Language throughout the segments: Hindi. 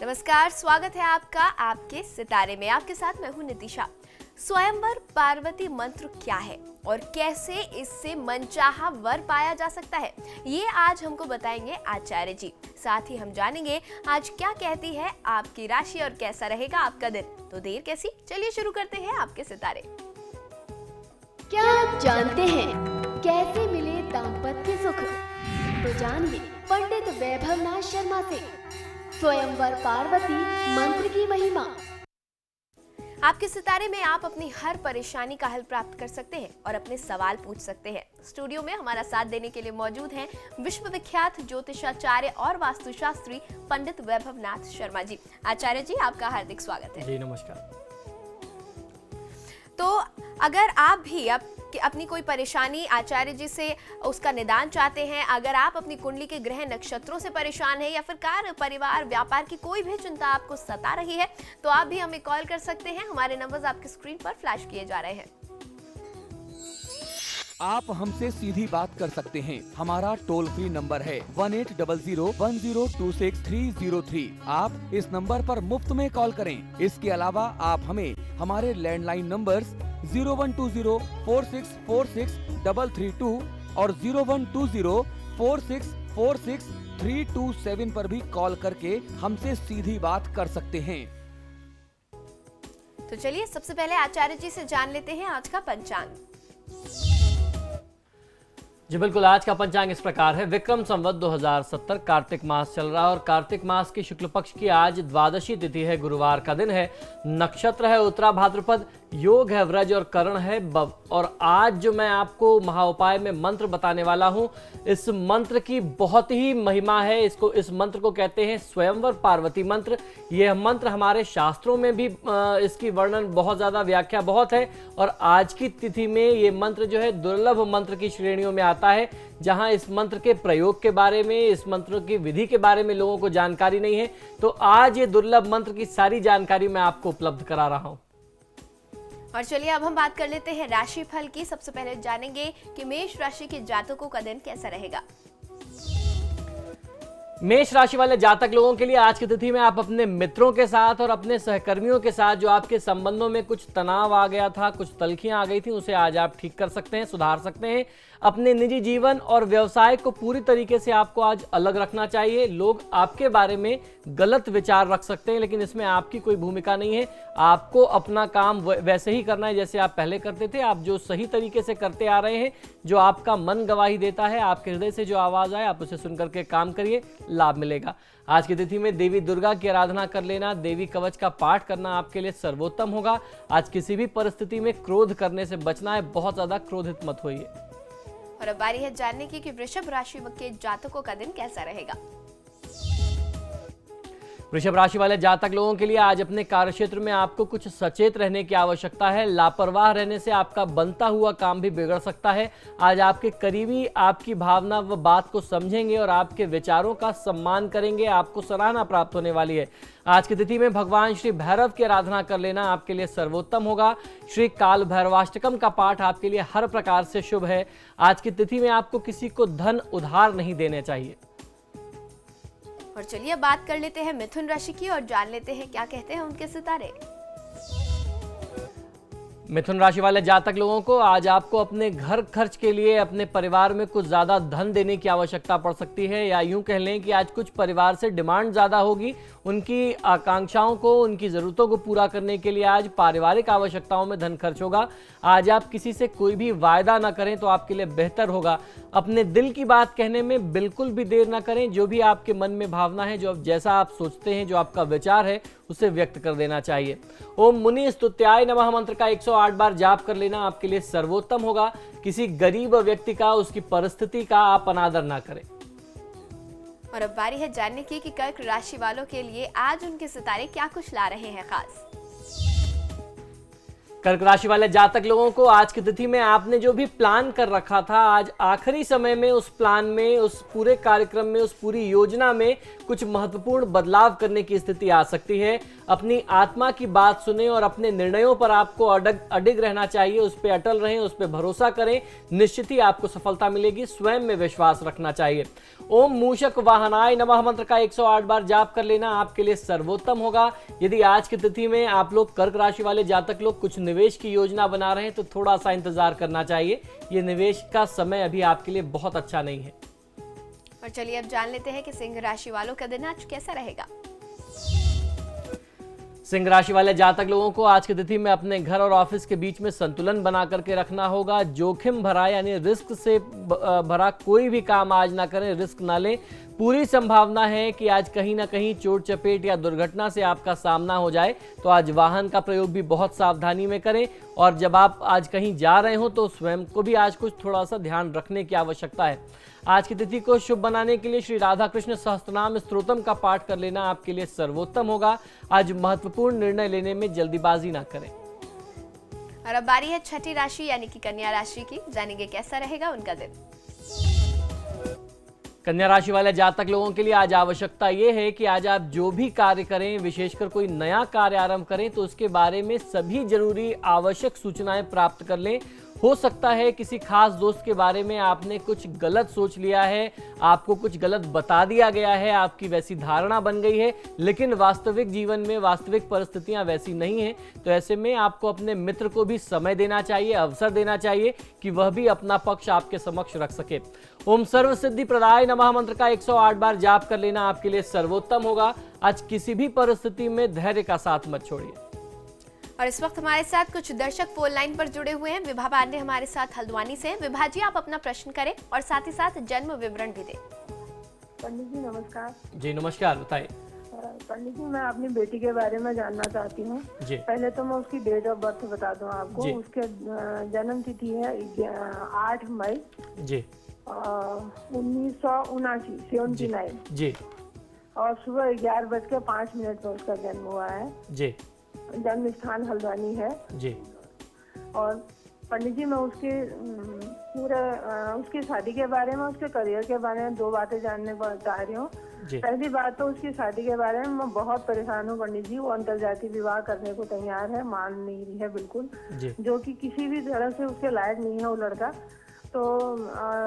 नमस्कार, स्वागत है आपका आपके सितारे में। आपके साथ मैं हूं नितिशा। स्वयंवर पार्वती मंत्र क्या है और कैसे इससे मनचाहा वर पाया जा सकता है, ये आज हमको बताएंगे आचार्य जी। साथ ही हम जानेंगे आज क्या कहती है आपकी राशि और कैसा रहेगा आपका दिन। तो देर कैसी, चलिए शुरू करते हैं आपके सितारे। क्या आप जानते हैं कैसे मिले दाम्पत्य सुख? तो जानिए पंडित वैभवनाथ शर्मा से स्वयंवर पार्वती मंत्र की महिमा। आपके सितारे में आप अपनी हर परेशानी का हल प्राप्त कर सकते हैं और अपने सवाल पूछ सकते हैं। स्टूडियो में हमारा साथ देने के लिए मौजूद हैं विश्व विख्यात ज्योतिषाचार्य और वास्तुशास्त्री पंडित वैभवनाथ शर्मा जी। आचार्य जी, आपका हार्दिक स्वागत है। जी नमस्कार। तो अगर आप भी अपनी कोई परेशानी आचार्य जी से उसका निदान चाहते हैं, अगर आप अपनी कुंडली के ग्रह नक्षत्रों से परेशान हैं या फिर कार्य, परिवार, व्यापार की कोई भी चिंता आपको सता रही है, तो आप भी हमें कॉल कर सकते हैं। हमारे नंबर्स आपकी स्क्रीन पर फ्लैश किए जा रहे हैं। आप हमसे सीधी बात कर सकते हैं। हमारा टोल फ्री नंबर है 180010263003। आप इस नंबर पर मुफ्त में कॉल करें। इसके अलावा आप हमें हमारे लैंडलाइन नंबर्स 012046463332 और 012046463327 पर भी कॉल करके हमसे सीधी बात कर सकते हैं। तो चलिए सबसे पहले आचार्य जी से जान लेते हैं आज का पंचांग। जी बिल्कुल, आज का पंचांग इस प्रकार है। विक्रम संवत 2070 कार्तिक मास चल रहा है और कार्तिक मास की शुक्ल पक्ष की आज द्वादशी तिथि है, गुरुवार का दिन है। नक्षत्र है उत्तरा भाद्रपद, योग है व्रज और करण है बव। और आज जो मैं आपको महाउपाय में मंत्र बताने वाला हूं, इस मंत्र की बहुत ही महिमा है। इस मंत्र को कहते हैं स्वयंवर पार्वती मंत्र। यह मंत्र हमारे शास्त्रों में भी इसकी वर्णन बहुत ज्यादा, व्याख्या बहुत है। और आज की तिथि में ये मंत्र जो है दुर्लभ मंत्र की श्रेणियों में आता है, जहां इस मंत्र के प्रयोग के बारे में, इस मंत्र की विधि के बारे में लोगों को जानकारी नहीं है। तो आज ये दुर्लभ मंत्र की सारी जानकारी मैं आपको उपलब्ध करा रहा हूं। और चलिए अब हम बात कर लेते हैं राशि फल की। सबसे पहले जानेंगे कि मेष राशि के जातकों का दिन कैसा रहेगा। मेष राशि वाले जातक लोगों के लिए आज की तिथि में आप अपने मित्रों के साथ और अपने सहकर्मियों के साथ जो आपके संबंधों में कुछ तनाव आ गया था, कुछ तल्खियां आ गई थी, उसे आज आप ठीक कर सकते हैं, सुधार सकते हैं। अपने निजी जीवन और व्यवसाय को पूरी तरीके से आपको आज अलग रखना चाहिए। लोग आपके बारे में गलत विचार रख सकते हैं, लेकिन इसमें आपकी कोई भूमिका नहीं है। आपको अपना काम वैसे ही करना है जैसे आप पहले करते थे। आप जो सही तरीके से करते आ रहे हैं, जो आपका मन गवाही देता है, आपके हृदय से जो आवाज आए आप उसे सुनकर के काम करिए, लाभ मिलेगा। आज की तिथि में देवी दुर्गा की आराधना कर लेना, देवी कवच का पाठ करना आपके लिए सर्वोत्तम होगा। आज किसी भी परिस्थिति में क्रोध करने से बचना है, बहुत ज्यादा क्रोधित मत होइए। और अब बारी है जानने की कि वृषभ राशि के जातकों का दिन कैसा रहेगा। वृषभ राशि वाले जातक लोगों के लिए आज अपने कार्यक्षेत्र में आपको कुछ सचेत रहने की आवश्यकता है। लापरवाह रहने से आपका बनता हुआ काम भी बिगड़ सकता है। आज आपके करीबी आपकी भावना व बात को समझेंगे और आपके विचारों का सम्मान करेंगे। आपको सराहना प्राप्त होने वाली है। आज की तिथि में भगवान श्री भैरव की आराधना कर लेना आपके लिए सर्वोत्तम होगा। श्री काल भैरवाष्टकम का पाठ आपके लिए हर प्रकार से शुभ है। आज की तिथि में आपको किसी को धन उधार नहीं देने चाहिए। और चलिए बात कर लेते हैं मिथुन राशि की और जान लेते हैं क्या कहते हैं उनके सितारे। मिथुन राशि वाले जातक लोगों को आज आपको अपने घर खर्च के लिए अपने परिवार में कुछ ज्यादा धन देने की आवश्यकता पड़ सकती है, या यूं कह लें कि आज कुछ परिवार से डिमांड ज्यादा होगी। उनकी आकांक्षाओं को, उनकी जरूरतों को पूरा करने के लिए आज पारिवारिक आवश्यकताओं में धन खर्च होगा। आज आप किसी से कोई भी वायदा ना करें तो आपके लिए बेहतर होगा। अपने दिल की बात कहने में बिल्कुल भी देर ना करें। जो भी आपके मन में भावना है, जो जैसा आप सोचते हैं, जो आपका विचार है, उसे व्यक्त कर देना चाहिए। ओम मुनि स्तुत्याय नमः मंत्र का 108 बार जाप कर लेना आपके लिए सर्वोत्तम होगा। किसी गरीब व्यक्ति का, उसकी परिस्थिति का आप अनादर ना करें। और अब बारी है जानने की कि कर्क राशि वालों के लिए आज उनके सितारे क्या कुछ ला रहे हैं खास। कर्क राशि वाले जातक लोगों को आज की तिथि में आपने जो भी प्लान कर रखा था, आज आखिरी समय में उस प्लान में, उस पूरे कार्यक्रम में, उस पूरी योजना में कुछ महत्वपूर्ण बदलाव करने की स्थिति आ सकती है। अपनी आत्मा की बात सुने और अपने निर्णयों पर आपको अडिग रहना चाहिए, उस पर अटल रहें, उस पर भरोसा करें, निश्चित ही आपको सफलता मिलेगी। स्वयं में विश्वास रखना चाहिए। ओम मूषक वाहनाय नमः मंत्र का 108 बार जाप कर लेना आपके लिए सर्वोत्तम होगा। यदि आज की तिथि में आप लोग कर्क राशि वाले जातक लोग कुछ निवेश की योजना बना रहे हैं तो थोड़ा सा इंतजार करना चाहिए। ये निवेश का समय अभी आपके लिए बहुत अच्छा नहीं है। और चलिए अब जान लेते हैं कि सिंह राशि वालों का दिन आज कैसा रहेगा। सिंह राशि वाले जातक लोगों को आज की तिथि में अपने घर और ऑफिस के बीच में संतुलन बना करके रखना होगा। जोखिम भरा यानी रिस्क से भरा कोई भी काम आज ना करें, रिस्क ना लें। पूरी संभावना है कि आज कहीं ना कहीं चोट चपेट या दुर्घटना से आपका सामना हो जाए, तो आज वाहन का प्रयोग भी बहुत सावधानी में करें। और जब आप आज कहीं जा रहे हो तो स्वयं को भी आज कुछ थोड़ा सा ध्यान रखने की आवश्यकता है। आज की तिथि को शुभ बनाने के लिए श्री राधा कृष्ण सहस्त्रनाम स्तोत्रम का पाठ कर लेना आपके लिए सर्वोत्तम होगा। आज महत्वपूर्ण निर्णय लेने में जल्दीबाजी ना करें। और अब बारी है छठी राशि यानी कि कन्या राशि की। जानेंगे कैसा रहेगा उनका दिन। कन्या राशि वाले जातक लोगों के लिए आज आवश्यकता ये है कि आज आप जो भी कार्य करें, विशेषकर कोई नया कार्य आरंभ करें, तो उसके बारे में सभी जरूरी आवश्यक सूचनाएं प्राप्त कर लें। हो सकता है किसी खास दोस्त के बारे में आपने कुछ गलत सोच लिया है, आपको कुछ गलत बता दिया गया है, आपकी वैसी धारणा बन गई है, लेकिन वास्तविक जीवन में वास्तविक परिस्थितियां वैसी नहीं हैं। तो ऐसे में आपको अपने मित्र को भी समय देना चाहिए, अवसर देना चाहिए कि वह भी अपना पक्ष आपके समक्ष रख सके। ओम सर्व सिद्धि प्रदाय नमः मंत्र का 108 बार जाप कर लेना आपके लिए सर्वोत्तम होगा। आज किसी भी परिस्थिति में धैर्य का साथ मत छोड़िए। और इस वक्त हमारे साथ कुछ दर्शक फोन लाइन पर जुड़े हुए हैं। विभा पांडे हमारे साथ हल्द्वानी से। विभा जी, आप अपना प्रश्न करें और साथ ही साथ जन्म विवरण भी दें। पंडित जी नमस्कार। जी नमस्कार, बताइए। पंडित जी, मैं अपनी बेटी के बारे में जानना चाहती हूँ। पहले तो मैं उसकी डेट ऑफ बर्थ बता दूँ आपको। उसके जन्म तिथि है 8 मई जी 1979 79 जी, और सुबह 11:05 पर उसका जन्म हुआ है जी। जन्म स्थान हल्द्वानी है जी। और पंडित जी, मैं उसके पूरे उसकी शादी के बारे में, उसके करियर के बारे में 2 बातें जानने चाह रही हूँ। पहली बात तो उसकी शादी के बारे में मैं बहुत परेशान हूँ पंडित जी। वो अंतरजातीय विवाह करने को तैयार है, मान नहीं रही है बिल्कुल, जो कि किसी भी तरह से उसके लायक नहीं है वो लड़का। तो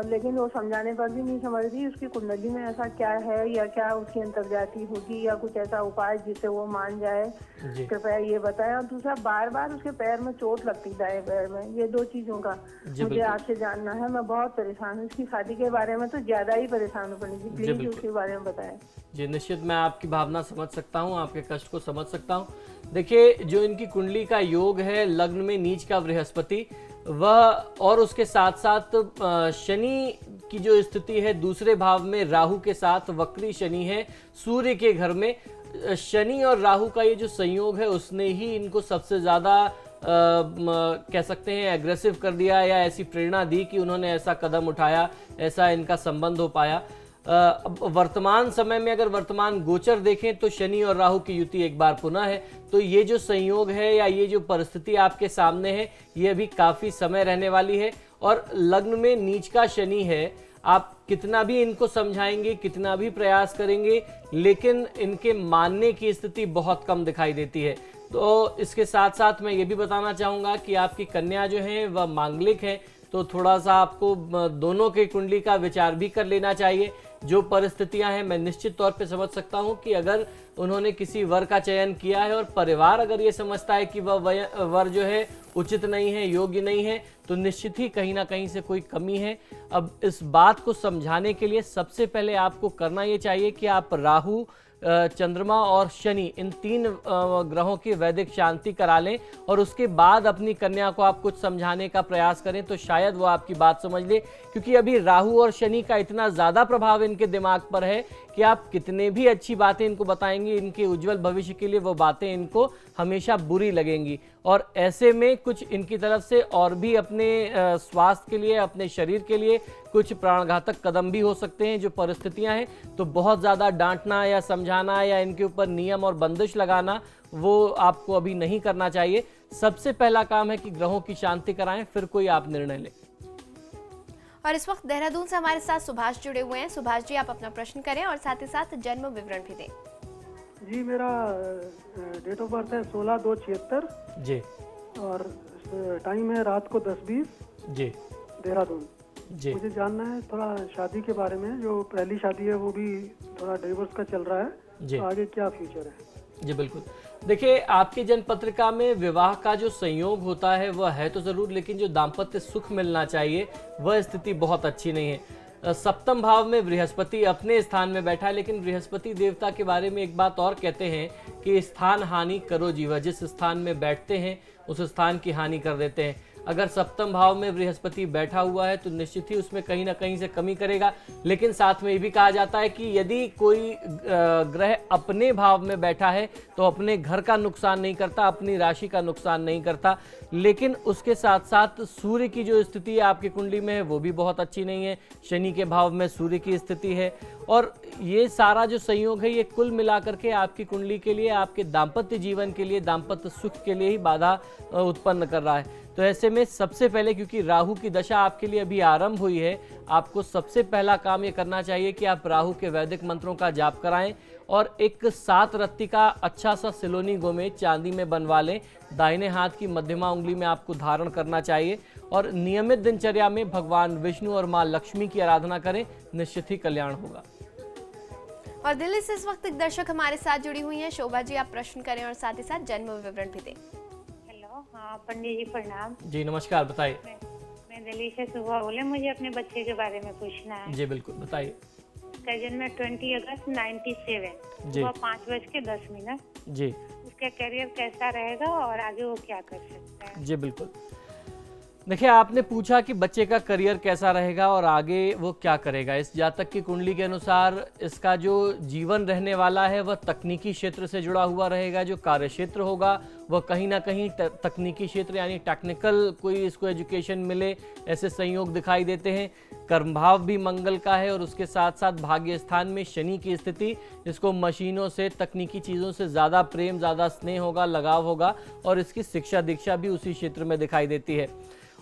लेकिन वो समझाने पर भी नहीं समझ रही। उसकी कुंडली में ऐसा क्या है, या क्या उसकी अंतर्जाति होगी, या कुछ ऐसा उपाय जिससे वो मान जाए, कृपया ये बताएं। और दूसरा, बार बार उसके पैर में चोट लगती है, दाएं पैर में। ये 2 चीजों का मुझे आपसे जानना है। मैं बहुत परेशान हूँ। इसकी शादी के बारे में तो ज्यादा ही परेशान हूँ पंडित जी, प्लीज उसके बारे में बताएं। जी निश्चित, मैं आपकी भावना समझ सकता हूँ, आपके कष्ट को समझ सकता हूँ। देखिए, जो इनकी कुंडली का योग है, लग्न में नीच का बृहस्पति, वह और उसके साथ साथ शनि की जो स्थिति है, दूसरे भाव में राहु के साथ वक्री शनि है, सूर्य के घर में। शनि और राहु का ये जो संयोग है, उसने ही इनको सबसे ज्यादा कह सकते हैं एग्रेसिव कर दिया, या ऐसी प्रेरणा दी कि उन्होंने ऐसा कदम उठाया, ऐसा इनका संबंध हो पाया। वर्तमान समय में अगर वर्तमान गोचर देखें तो शनि और राहु की युति एक बार पुनः है। तो ये जो संयोग है या ये जो परिस्थिति आपके सामने है, ये अभी काफी समय रहने वाली है। और लग्न में नीच का शनि है, आप कितना भी इनको समझाएंगे, कितना भी प्रयास करेंगे, लेकिन इनके मानने की स्थिति बहुत कम दिखाई देती है। तो इसके साथ साथ मैं ये भी बताना चाहूँगा कि आपकी कन्या जो है वह मांगलिक है, तो थोड़ा सा आपको दोनों की कुंडली का विचार भी कर लेना चाहिए। जो परिस्थितियां हैं, मैं निश्चित तौर पे समझ सकता हूं कि अगर उन्होंने किसी वर का चयन किया है और परिवार अगर ये समझता है कि वह वर जो है उचित नहीं है, योग्य नहीं है, तो निश्चित ही कहीं ना कहीं से कोई कमी है। अब इस बात को समझाने के लिए सबसे पहले आपको करना ये चाहिए कि आप राहु, चंद्रमा और शनि, इन 3 ग्रहों की वैदिक शांति करा लें और उसके बाद अपनी कन्या को आप कुछ समझाने का प्रयास करें, तो शायद वो आपकी बात समझ ले। क्योंकि अभी राहु और शनि का इतना ज़्यादा प्रभाव इनके दिमाग पर है कि आप कितने भी अच्छी बातें इनको बताएंगे, इनके उज्जवल भविष्य के लिए वो बातें इनको हमेशा बुरी लगेंगी। और ऐसे में कुछ इनकी तरफ से और भी अपने स्वास्थ्य के लिए, अपने शरीर के लिए कुछ प्राणघातक कदम भी हो सकते हैं। जो परिस्थितियां हैं, तो बहुत ज़्यादा डांटना या समझाना या इनके ऊपर नियम और बंदिश लगाना, वो आपको अभी नहीं करना चाहिए। सबसे पहला काम है कि ग्रहों की शांति कराएं, फिर कोई आप निर्णय लें। और इस वक्त देहरादून से हमारे साथ सुभाष जुड़े हुए हैं। सुभाष जी, आप अपना प्रश्न करें और साथ ही साथ जन्म विवरण भी दें। जी मेरा डेट ऑफ बर्थ है 16/2/76 जी। और टाइम है रात को 10:20 जी। देहरादून जी। मुझे जानना है थोड़ा शादी के बारे में। जो पहली शादी है वो भी थोड़ा डिवोर्स का चल रहा है, जी। तो आगे क्या फ्यूचर है? जी बिल्कुल। देखिए, आपकी जन्म पत्रिका में विवाह का जो संयोग होता है वह है तो जरूर, लेकिन जो दाम्पत्य सुख मिलना चाहिए वह स्थिति बहुत अच्छी नहीं है। सप्तम भाव में बृहस्पति अपने स्थान में बैठा है, लेकिन बृहस्पति देवता के बारे में एक बात और कहते हैं कि स्थान हानि करो जीवा। जिस स्थान में बैठते हैं उस स्थान की हानि कर देते हैं। अगर सप्तम भाव में बृहस्पति बैठा हुआ है तो निश्चित ही उसमें कहीं ना कहीं से कमी करेगा। लेकिन साथ में ये भी कहा जाता है कि यदि कोई ग्रह अपने भाव में बैठा है तो अपने घर का नुकसान नहीं करता, अपनी राशि का नुकसान नहीं करता। लेकिन उसके साथ साथ सूर्य की जो स्थिति आपकी कुंडली में है वो भी बहुत अच्छी नहीं है। शनि के भाव में सूर्य की स्थिति है, और ये सारा जो संयोग है ये कुल मिलाकर के आपकी कुंडली के लिए, आपके दाम्पत्य जीवन के लिए, दाम्पत्य सुख के लिए ही बाधा उत्पन्न कर रहा है। तो ऐसे में सबसे पहले, क्योंकि राहु की दशा आपके लिए अभी आरंभ हुई है, आपको सबसे पहला काम ये करना चाहिए कि आप राहु के वैदिक मंत्रों का जाप कराएं और एक 7 रत्ती का अच्छा सा सिलोनी गोमेद चांदी में बनवा लें। दाहिने हाथ की मध्यमा उंगली में आपको धारण करना चाहिए और नियमित दिनचर्या में भगवान विष्णु और माँ लक्ष्मी की आराधना करें, निश्चित ही कल्याण होगा। और दिल्ली से इस वक्त एक दर्शक हमारे साथ जुड़ी हुई हैं। शोभा जी, आप प्रश्न करें और साथ ही साथ जन्म विवरण भी दें। हाँ पंडित जी प्रणाम। जी नमस्कार, बताइए। मैं दिल्ली से सुबह बोले, मुझे अपने बच्चे के बारे में पूछना है। जी बिल्कुल, बताइए। उसका जन्म 20 अगस्त 97 सुबह 5:10। जी। उसका करियर कैसा रहेगा और आगे वो क्या कर सकता है? जी बिल्कुल। देखिए, आपने पूछा कि बच्चे का करियर कैसा रहेगा और आगे वो क्या करेगा। इस जातक की कुंडली के अनुसार इसका जो जीवन रहने वाला है वह तकनीकी क्षेत्र से जुड़ा हुआ रहेगा। जो कार्य क्षेत्र होगा वह कहीं ना कहीं तकनीकी क्षेत्र यानी टेक्निकल कोई इसको एजुकेशन मिले, ऐसे संयोग दिखाई देते हैं। कर्मभाव भी मंगल का है और उसके साथ साथ भाग्य स्थान में शनि की स्थिति, इसको मशीनों से, तकनीकी चीज़ों से ज़्यादा प्रेम, ज़्यादा स्नेह होगा, लगाव होगा, और इसकी शिक्षा दीक्षा भी उसी क्षेत्र में दिखाई देती है।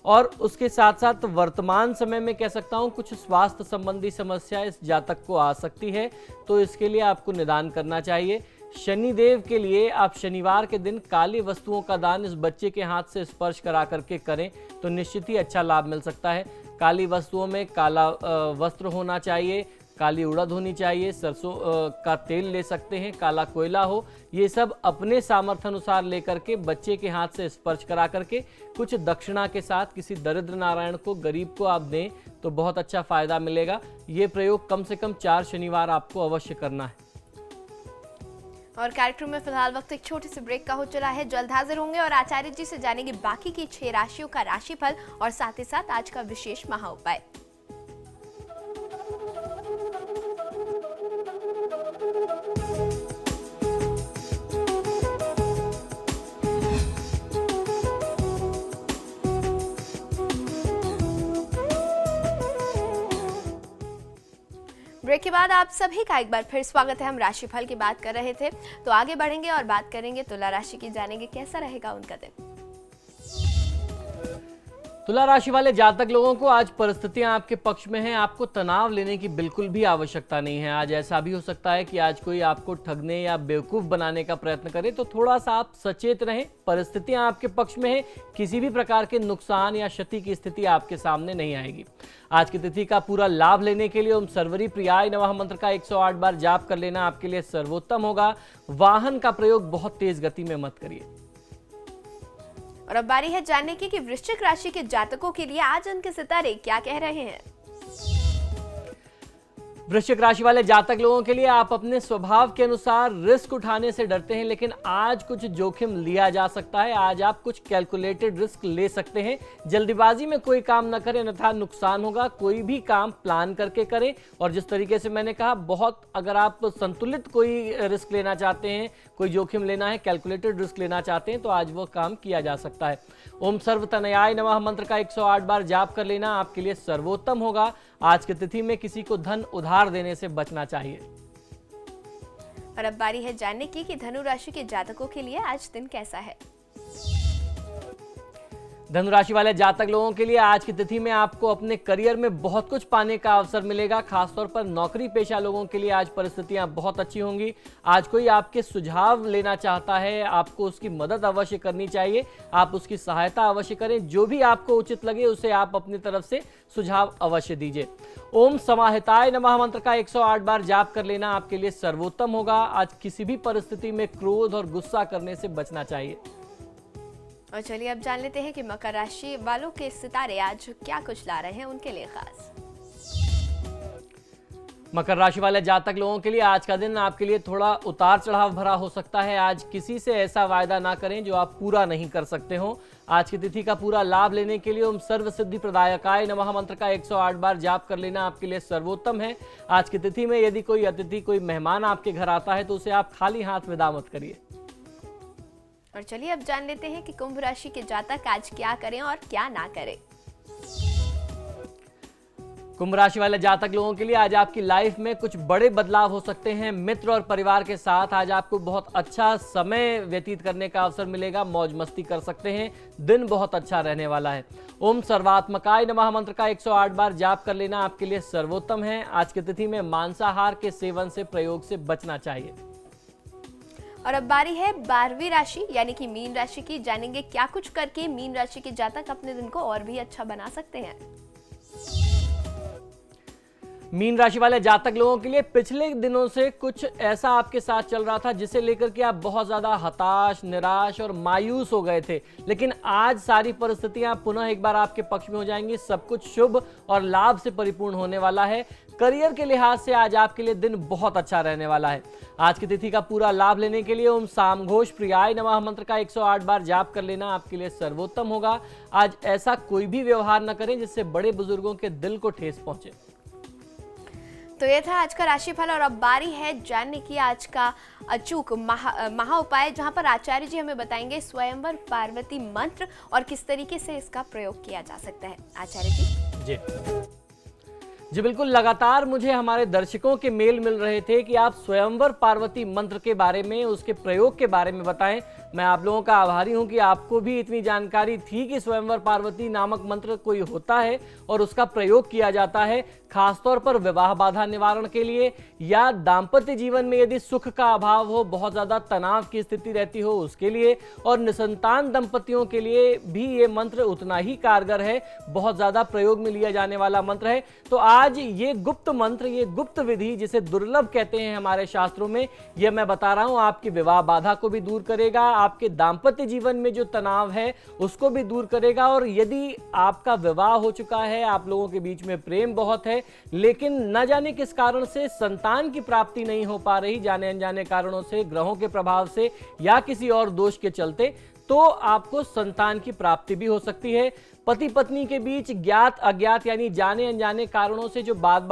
और उसके साथ साथ वर्तमान समय में कह सकता हूँ कुछ स्वास्थ्य संबंधी समस्या इस जातक को आ सकती है, तो इसके लिए आपको निदान करना चाहिए। शनिदेव के लिए आप शनिवार के दिन काली वस्तुओं का दान इस बच्चे के हाथ से स्पर्श करा करके करें तो निश्चित ही अच्छा लाभ मिल सकता है। काली वस्तुओं में काला वस्त्र होना चाहिए, काली उड़द होनी चाहिए, सरसों का तेल ले सकते हैं, काला कोयला हो। ये सब अपने सामर्थ्य अनुसार लेकर के बच्चे के हाथ से स्पर्श करा करके कुछ दक्षिणा के साथ किसी दरिद्र नारायण को, गरीब को आप दें तो बहुत अच्छा फायदा मिलेगा। ये प्रयोग कम से कम 4 शनिवार आपको अवश्य करना है। और कार्यक्रम में फिलहाल वक्त एक छोटे से ब्रेक का हो चला है। जल्द हाजिर होंगे और आचार्य जी से जानेंगे बाकी की 6 राशियों का राशिफल और साथ ही साथ आज का विशेष महा उपाय। ब्रेक के बाद आप सभी का एक बार फिर स्वागत है। हम राशिफल की बात कर रहे थे, तो आगे बढ़ेंगे और बात करेंगे तुला राशि की, जानेंगे कैसा रहेगा उनका दिन। तुला राशि वाले जातक लोगों को आज परिस्थितियां आपके पक्ष में हैं। आपको तनाव लेने की बिल्कुल भी आवश्यकता नहीं है। आज ऐसा भी हो सकता है कि आज कोई आपको ठगने या बेवकूफ बनाने का प्रयत्न करे, तो थोड़ा सा आप सचेत रहें। परिस्थितियां आपके पक्ष में हैं, किसी भी प्रकार के नुकसान या क्षति की स्थिति आपके सामने नहीं आएगी। आज की तिथि का पूरा लाभ लेने के लिए ओम सर्वरी प्रियाय नमः मंत्र का 108 बार जाप कर लेना आपके लिए सर्वोत्तम होगा। वाहन का प्रयोग बहुत तेज गति में मत करिए। और अब बारी है जानने की कि वृश्चिक राशि के जातकों के लिए आज उनके सितारे क्या कह रहे हैं। वृश्चिक राशि वाले जातक लोगों के लिए आप अपने स्वभाव के अनुसार रिस्क उठाने से डरते हैं, लेकिन आज कुछ जोखिम लिया जा सकता है। आज आप कुछ कैलकुलेटेड रिस्क ले सकते हैं। जल्दीबाजी में कोई काम न करें, अन्यथा नुकसान होगा। कोई भी काम प्लान करके करें, और जिस तरीके से मैंने कहा, बहुत अगर आप संतुलित कोई रिस्क लेना चाहते हैं, कोई जोखिम लेना है, कैलकुलेटेड रिस्क लेना चाहते हैं, तो आज वो काम किया जा सकता है। ओम सर्वतनयाय नमः मंत्र का 108 बार जाप कर लेना आपके लिए सर्वोत्तम होगा। आज की तिथि में किसी को धन उधार देने से बचना चाहिए। और अब बारी है जानने की कि धनु राशि के जातकों के लिए आज दिन कैसा है। धनुराशि वाले जातक लोगों के लिए आज की तिथि में आपको अपने करियर में बहुत कुछ पाने का अवसर मिलेगा। खासतौर पर नौकरी पेशा लोगों के लिए आज परिस्थितियां बहुत अच्छी होंगी। आज कोई आपके सुझाव लेना चाहता है, आपको उसकी मदद अवश्य करनी चाहिए, आप उसकी सहायता अवश्य करें। जो भी आपको उचित लगे उसे आप अपनी तरफ से सुझाव अवश्य दीजिए। ओम समाहिताय नमः मंत्र का 108 बार जाप कर लेना आपके लिए सर्वोत्तम होगा। आज किसी भी परिस्थिति में क्रोध और गुस्सा करने से बचना चाहिए। और चलिए अब जान लेते हैं कि मकर राशि वालों के सितारे आज क्या कुछ ला रहे हैं उनके लिए खास। मकर राशि वाले जातक लोगों के लिए आज का दिन आपके लिए थोड़ा उतार चढ़ाव भरा हो सकता है। आज किसी से ऐसा वायदा ना करें जो आप पूरा नहीं कर सकते हो। आज की तिथि का पूरा लाभ लेने के लिए ओम सर्व सिद्धि प्रदायकाय नमः मंत्र का 108 बार जाप कर लेना आपके लिए सर्वोत्तम है। आज की तिथि में यदि कोई अतिथि, कोई मेहमान आपके घर आता है तो उसे आप खाली हाथ विदा मत करिए। और चलिए अब जान लेते हैं कि कुंभ राशि के जातक आज क्या करें और क्या ना करें। कुंभ राशि वाले जातक लोगों के लिए आज आपकी लाइफ में कुछ बड़े बदलाव हो सकते हैं। मित्र और परिवार के साथ आज आपको बहुत अच्छा समय व्यतीत करने का अवसर मिलेगा, मौज मस्ती कर सकते हैं। दिन बहुत अच्छा रहने वाला है। ओम सर्वात्मकाय नमः मंत्र का 108 बार जाप कर लेना आपके लिए सर्वोत्तम है। आज की तिथि में मांसाहार के सेवन से, प्रयोग से बचना चाहिए। और अब बारी है 12वीं राशि यानी कि मीन राशि की। जानेंगे क्या कुछ करके मीन राशि के जातक अपने दिन को और भी अच्छा बना सकते हैं। मीन राशि वाले जातक लोगों के लिए पिछले दिनों से कुछ ऐसा आपके साथ चल रहा था जिसे लेकर के आप बहुत ज्यादा हताश, निराश और मायूस हो गए थे, लेकिन आज सारी परिस्थितियां पुनः एक बार आपके पक्ष में हो जाएंगी। सब कुछ शुभ और लाभ से परिपूर्ण होने वाला है। करियर के लिहाज से आज आपके लिए दिन बहुत अच्छा रहने वाला है। आज की तिथि का पूरा लाभ लेने के लिए ओम सामघोष प्रियाय नमः मंत्र का 108 बार जाप कर लेना आपके लिए सर्वोत्तम होगा। आज ऐसा कोई भी व्यवहार न करें जिससे बड़े बुजुर्गों के दिल को ठेस पहुंचे। तो ये था आज का राशिफल और अब बारी है जानने की आज का अचूक महा उपाय, जहां पर आचार्य जी हमें बताएंगे स्वयंवर पार्वती मंत्र और किस तरीके से इसका प्रयोग किया जा सकता है। आचार्य जी बिल्कुल, लगातार मुझे हमारे दर्शकों के मेल मिल रहे थे कि आप स्वयंवर पार्वती मंत्र के बारे में, उसके प्रयोग के बारे में बताएं। मैं आप लोगों का आभारी हूं कि आपको भी इतनी जानकारी थी कि स्वयंवर पार्वती नामक मंत्र कोई होता है और उसका प्रयोग किया जाता है, खासतौर पर विवाह बाधा निवारण के लिए या दाम्पत्य जीवन में यदि सुख का अभाव हो, बहुत ज्यादा तनाव की स्थिति रहती हो उसके लिए, और निसंतान दंपतियों के लिए भी ये मंत्र उतना ही कारगर है, बहुत ज्यादा प्रयोग में लिया जाने वाला मंत्र है। तो आज ये गुप्त मंत्र, ये गुप्त विधि जिसे दुर्लभ कहते हैं हमारे शास्त्रों में, यह मैं बता रहा हूं आपकी विवाह बाधा को भी दूर करेगा, आपके दाम्पत्य जीवन में जो तनाव है उसको भी दूर करेगा। और यदि आपका विवाह हो चुका है, आप लोगों के बीच में प्रेम बहुत है, लेकिन न जाने किस कारण से संतान की प्राप्ति नहीं हो पा रही, जाने अनजाने कारणों से, ग्रहों के प्रभाव से या किसी और दोष के चलते, तो आपको संतान की प्राप्ति भी हो सकती है। पति पत्नी के बीच ज्ञात अज्ञात यानी जाने अनजाने कारणों से जो बात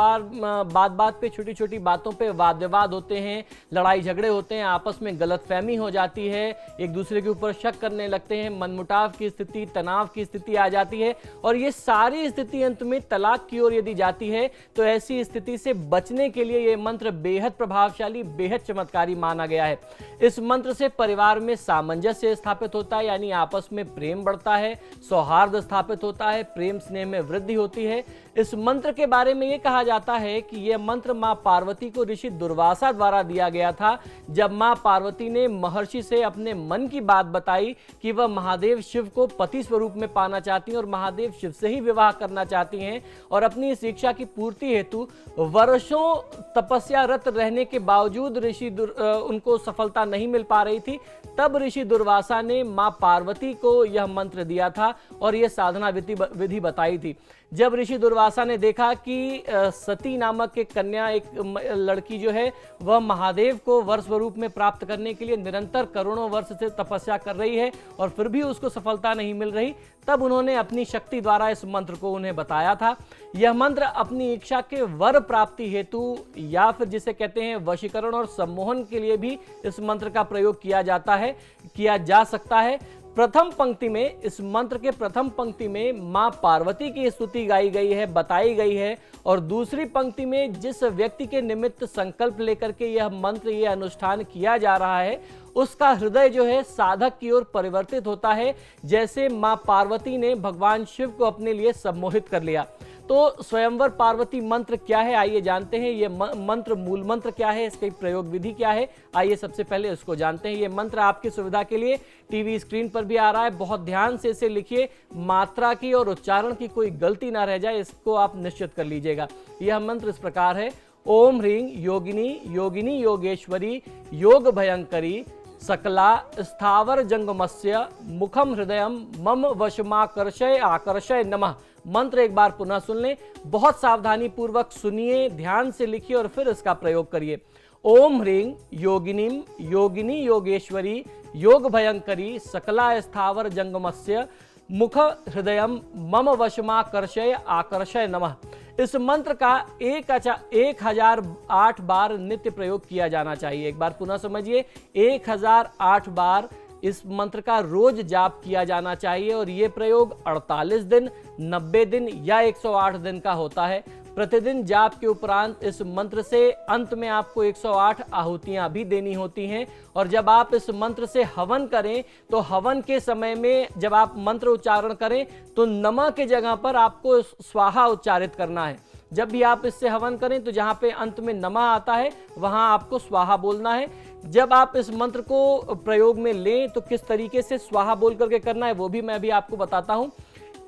पे, छोटी छोटी बातों पे वाद विवाद होते हैं, लड़ाई झगड़े होते हैं, आपस में गलतफहमी हो जाती है, एक दूसरे के ऊपर शक करने लगते हैं, मनमुटाव की स्थिति, तनाव की स्थिति आ जाती है, और ये सारी स्थिति अंत में तलाक की ओर यदि जाती है, तो ऐसी स्थिति से बचने के लिए ये मंत्र बेहद प्रभावशाली, बेहद चमत्कारी माना गया है। इस मंत्र से परिवार में सामंजस्य स्थापित होता है, यानी आपस में प्रेम बढ़ता है, सौहार्द स्थापित होता है, प्रेम स्नेह में वृद्धि होती है। इस मंत्र के बारे में यह कहा जाता है कि यह मंत्र मां पार्वती को ऋषि दुर्वासा द्वारा दिया गया था, जब मां पार्वती ने महर्षि से अपने मन की बात बताई कि वह महादेव शिव को पति स्वरूप में पाना चाहती हैं और महादेव शिव से ही विवाह करना चाहती हैं, और अपनी इस इच्छा की पूर्ति हेतु वर्षों तपस्यारत रहने के बावजूद उनको सफलता नहीं मिल पा रही थी। तब ऋषि दुर्वासा ने मां पार्वती को यह मंत्र दिया था और यह साधना विधि बताई थी। जब ऋषि दुर्वासा ने देखा कि सती नामक एक कन्या, एक लड़की जो है वह महादेव को वर स्वरूप में प्राप्त करने के लिए निरंतर करोड़ों वर्ष से तपस्या कर रही है और फिर भी उसको सफलता नहीं मिल रही, तब उन्होंने अपनी शक्ति द्वारा इस मंत्र को उन्हें बताया था। यह मंत्र अपनी इच्छा के वर प्राप्ति हेतु या फिर जिसे कहते हैं वशीकरण और सम्मोहन के लिए भी इस मंत्र का प्रयोग किया जा सकता है। प्रथम पंक्ति में, इस मंत्र के प्रथम पंक्ति में मां पार्वती की स्तुति गाई गई है, बताई गई है, और दूसरी पंक्ति में जिस व्यक्ति के निमित्त संकल्प लेकर के यह मंत्र, यह अनुष्ठान किया जा रहा है, उसका हृदय जो है साधक की ओर परिवर्तित होता है, जैसे मां पार्वती ने भगवान शिव को अपने लिए सम्मोहित कर लिया। तो स्वयंवर पार्वती मंत्र क्या है, आइए जानते हैं। ये मंत्र, मूल मंत्र क्या है, इसकी प्रयोग विधि क्या है, आइए सबसे पहले इसको जानते हैं। ये मंत्र आपकी सुविधा के लिए टीवी स्क्रीन पर भी आ रहा है, बहुत ध्यान से इसे लिखिए, मात्रा की और उच्चारण की कोई गलती ना रह जाए, इसको आप निश्चित कर लीजिएगा। यह मंत्र इस प्रकार है: ओम ह्रीं योगिनी योगिनी योगेश्वरी योग भयंकरी सकला स्थावर जंगमस्य मुखम हृदयम मम वशमाकर्षय आकर्षय नमः। मंत्र एक बार पुनः सुन लें, बहुत सावधानी पूर्वक सुनिए, ध्यान से लिखिए और फिर इसका प्रयोग करिए। ओम ह्रीं योगिनीम योगिनी योगेश्वरी योग भयंकरी सकला स्थावर जंगमस्य मुख हृदयम मम वशमाकर्षय आकर्षय नमः। इस मंत्र का 1008 बार नित्य प्रयोग किया जाना चाहिए। एक बार पुनः समझिए, 1008 बार इस मंत्र का रोज जाप किया जाना चाहिए और ये प्रयोग 48 दिन, 90 दिन या 108 दिन का होता है। प्रतिदिन जाप के उपरांत इस मंत्र से अंत में आपको 108 आहुतियां भी देनी होती हैं। और जब आप इस मंत्र से हवन करें तो हवन के समय में जब आप मंत्र उच्चारण करें तो नमः के जगह पर आपको स्वाहा उच्चारित करना है। जब भी आप इससे हवन करें तो जहां पे अंत में नमः आता है वहां आपको स्वाहा बोलना है। जब आप इस मंत्र को प्रयोग में लें तो किस तरीके से स्वाहा बोल करके करना है वो भी मैं अभी आपको बताता हूं।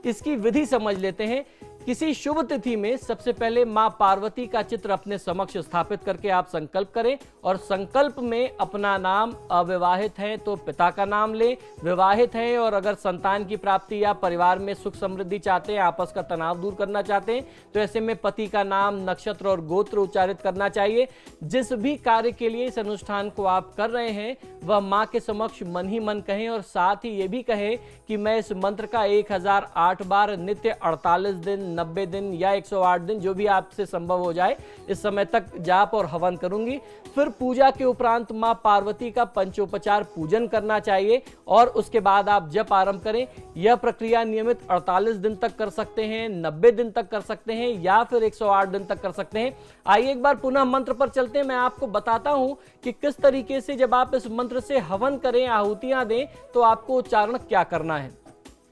इसकी विधि समझ लेते हैं। किसी शुभ तिथि में सबसे पहले मां पार्वती का चित्र अपने समक्ष स्थापित करके आप संकल्प करें और संकल्प में अपना नाम, अविवाहित है तो पिता का नाम लें, विवाहित हैं और अगर संतान की प्राप्ति या परिवार में सुख समृद्धि चाहते हैं, आपस का तनाव दूर करना चाहते हैं तो ऐसे में पति का नाम, नक्षत्र और गोत्र उच्चारित करना चाहिए। जिस भी कार्य के लिए इस अनुष्ठान को आप कर रहे हैं वह मां के समक्ष मन ही मन कहें और साथ ही ये भी कहें कि मैं इस मंत्र का 1008 बार नित्य 48 दिन, 90 दिन या 108 दिन जो भी आपसे संभव हो जाए इस समय तक जाप और हवन करूंगी। फिर पूजा के उपरांत मां पार्वती का पंचोपचार पूजन करना चाहिए और उसके बाद आप जप आरंभ करें। यह प्रक्रिया नियमित 48 दिन तक कर सकते हैं, 90 दिन तक कर सकते हैं या फिर 108 दिन तक कर सकते हैं। आइए एक बार पुनः मंत्र पर चलते हैं। मैं आपको बताता हूं कि किस तरीके से जब आप इस मंत्र से हवन करें, आहुतियां दें तो आपको उच्चारण क्या करना है।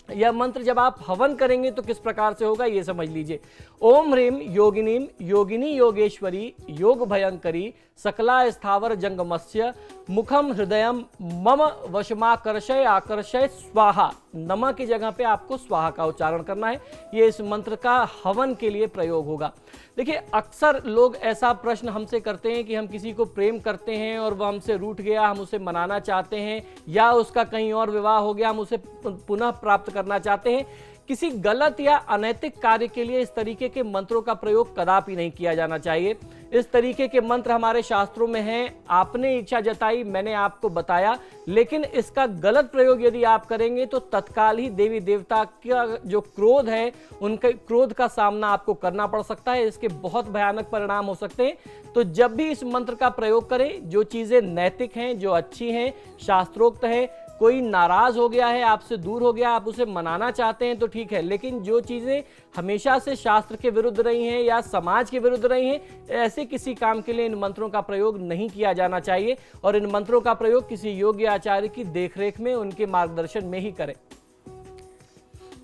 यह मंत्र जब आप हवन करेंगे तो किस प्रकार से होगा ये समझ लीजिए। ओम ह्रीं योगिनीम योगिनी योगेश्वरी योग भयंकरी सकला स्थावर जंगमस्य मुखम हृदयम मम वशमाकर्षय आकर्षय स्वाहा। नमः की जगह पे आपको स्वाहा का उच्चारण करना है। ये इस मंत्र का हवन के लिए प्रयोग होगा। देखिए, अक्सर लोग ऐसा प्रश्न हमसे करते हैं कि हम किसी को प्रेम करते हैं और वह हमसे रूठ गया, हम उसे मनाना चाहते हैं या उसका कहीं और विवाह हो गया, हम उसे पुनः प्राप्त करना चाहते हैं। किसी गलत या अनैतिक कार्य के लिए इस तरीके के मंत्रों का प्रयोग कदापि नहीं किया जाना चाहिए। इस तरीके के मंत्र हमारे शास्त्रों में हैं, आपने इच्छा जताई, मैंने आपको बताया, लेकिन इसका गलत प्रयोग यदि आप करेंगे तो तत्काल ही देवी देवता का जो क्रोध है उनके क्रोध का सामना आपको करना पड़ सकता है। इसके बहुत भयानक परिणाम हो सकते हैं। तो जब भी इस मंत्र का प्रयोग करें, जो चीजें नैतिक हैं, जो अच्छी हैं, शास्त्रोक्त हैं, कोई नाराज हो गया है, आपसे दूर हो गया, आप उसे मनाना चाहते हैं तो ठीक है, लेकिन जो चीजें हमेशा से शास्त्र के विरुद्ध रही हैं या समाज के विरुद्ध रही हैं, ऐसे किसी काम के लिए इन मंत्रों का प्रयोग नहीं किया जाना चाहिए और इन मंत्रों का प्रयोग किसी योग्य आचार्य की देखरेख में, उनके मार्गदर्शन में ही करें।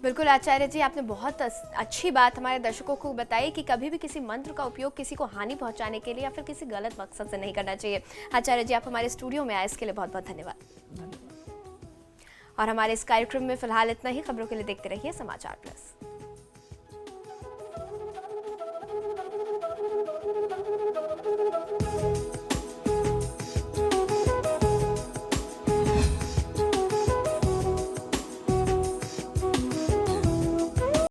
बिल्कुल आचार्य जी, आपने बहुत अच्छी बात हमारे दर्शकों को बताई कि कभी भी किसी मंत्र का उपयोग किसी को हानि पहुंचाने के लिए या फिर किसी गलत मकसद से नहीं करना चाहिए। आचार्य जी, आप हमारे स्टूडियो में आए इसके लिए बहुत बहुत धन्यवाद। और हमारे इस कार्यक्रम में फिलहाल इतना ही। खबरों के लिए देखते रहिए समाचार प्लस।